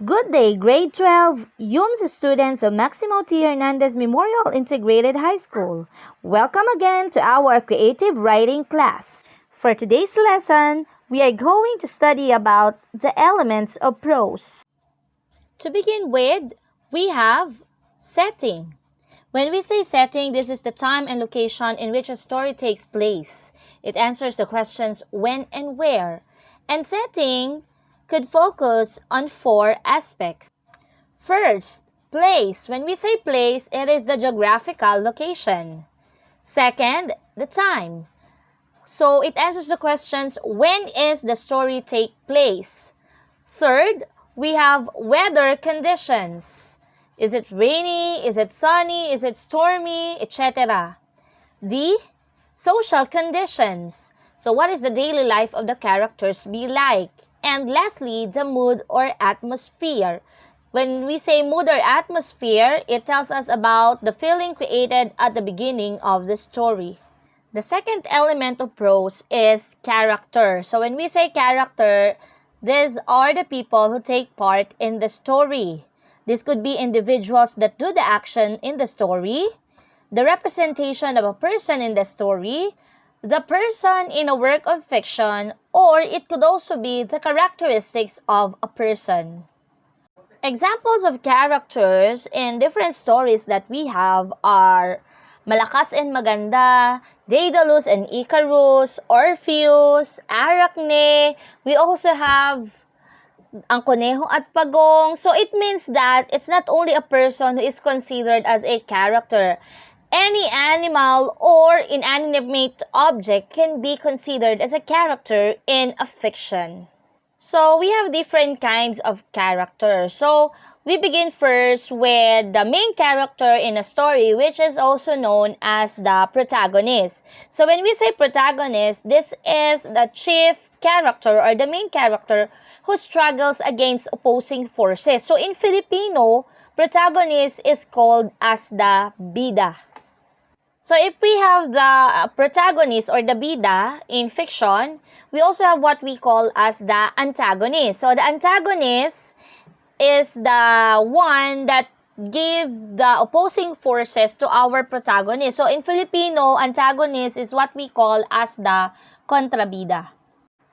Good day, grade 12, UMS students of Maximo T. Hernandez Memorial Integrated High School. Welcome again to our creative writing class. For today's lesson, we are going to study about the elements of prose. To begin with, we have setting. When we say setting, this is the time and location in which a story takes place. It answers the questions when and where. And setting could focus on four aspects. First, place. When we say place, it is the geographical location. Second, the time. So it answers the questions when is the story take place. Third, we have weather conditions. Is it rainy? Is it sunny? Is it stormy? Etc. D, social conditions. So what is the daily life of the characters be like? And lastly, the mood or atmosphere. When we say mood or atmosphere, it tells us about the feeling created at the beginning of the story. The second element of prose is character. So when we say character, these are the people who take part in the story. This could be individuals that do the action in the story, the representation of a person in the story, the person in a work of fiction, or it could also be the characteristics of a person. Examples of characters in different stories that we have are Malakas and Maganda, Daedalus and Icarus, Orpheus, Arachne. We also have Ang Koneho at Pagong. So it means that it's not only a person who is considered as a character. Any animal or inanimate object can be considered as a character in a fiction. So we have different kinds of characters. So we begin first with the main character in a story, which is also known as the protagonist. So when we say protagonist, this is the chief character or the main character who struggles against opposing forces. So in Filipino, protagonist is called as the bida. So if we have the protagonist or the bida in fiction, we also have what we call as the antagonist. So the antagonist is the one that give the opposing forces to our protagonist. So in Filipino, antagonist is what we call as the kontrabida.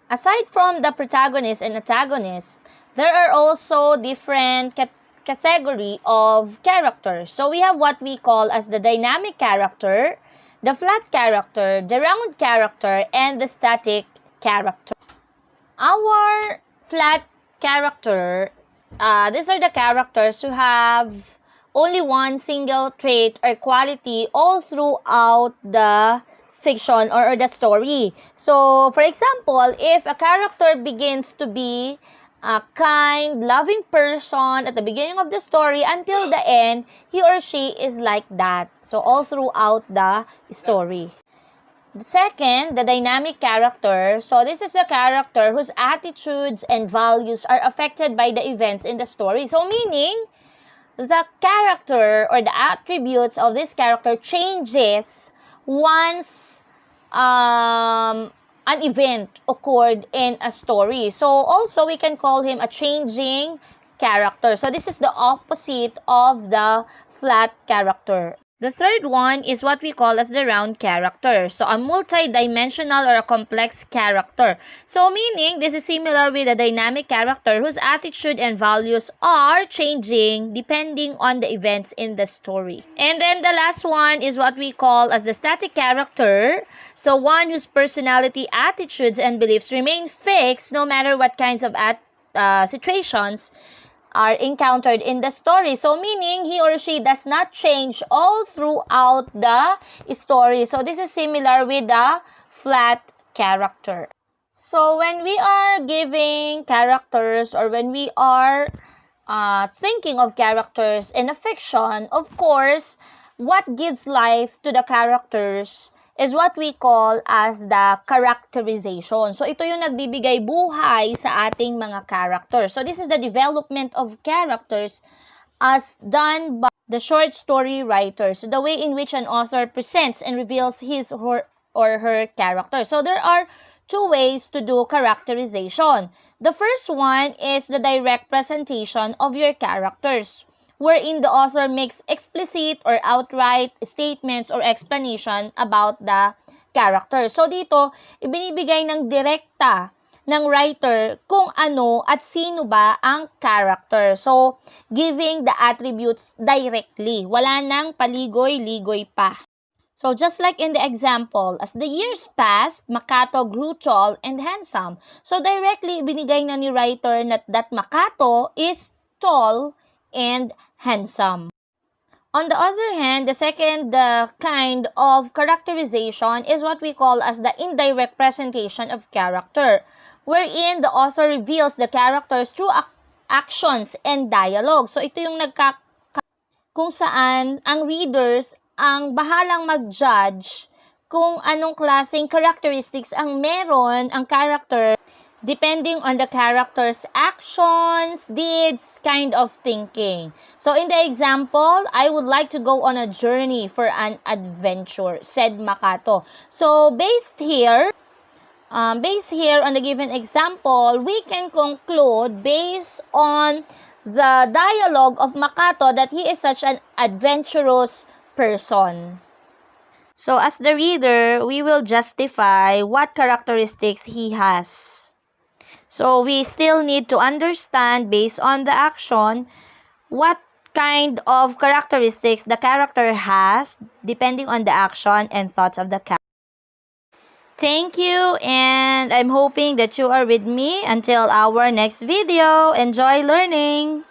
Aside from the protagonist and antagonist, there are also different category of characters. So we have what we call as the dynamic character, the flat character, the round character, and the static character. Our flat character, these are the characters who have only one single trait or quality all throughout the fiction or the story. So, for example, if a character begins to be a kind, loving person at the beginning of the story until the end, he or she is like that. So, all throughout the story. The second, the dynamic character. So, this is a character whose attitudes and values are affected by the events in the story. So, meaning, the character or the attributes of this character changes once an event occurred in a story. So also we can call him a changing character. So this is the opposite of the flat character. The third one is what we call as the round character. So a multi-dimensional or a complex character. So meaning this is similar with a dynamic character whose attitude and values are changing depending on the events in the story. And then the last one is what we call as the static character. So one whose personality, attitudes, and beliefs remain fixed no matter what kinds of situations are encountered in the story. So meaning he or she does not change all throughout the story. So this is similar with the flat character. So when we are giving characters or when we are thinking of characters in a fiction, of course, what gives life to the characters is what we call as the characterization. So, ito yung nagbibigay buhay sa ating mga characters. So, this is the development of characters as done by the short story writers. So, the way in which an author presents and reveals his or her character. So, there are two ways to do characterization. The first one is the direct presentation of your characters, wherein the author makes explicit or outright statements or explanation about the character. So dito, ibinibigay ng direkta ng writer kung ano at sino ba ang character. So, giving the attributes directly. Wala nang paligoy-ligoy pa. So, just like in the example, as the years passed, Makato grew tall and handsome. So, directly binigay na ni writer that Makato is tall and handsome. On the other hand, the second kind of characterization is what we call as the indirect presentation of character, wherein the author reveals the characters through actions and dialogue. So, ito yung kung saan ang readers ang bahalang mag-judge kung anong klaseng characteristics ang meron ang character depending on the character's actions, deeds, kind of thinking. So in the example, I would like to go on a journey for an adventure, said Makato. So based here on the given example, we can conclude based on the dialogue of Makato that he is such an adventurous person. So as the reader, we will justify what characteristics he has. So we still need to understand based on the action what kind of characteristics the character has depending on the action and thoughts of the character. Thank you, and I'm hoping that you are with me until our next video. Enjoy learning!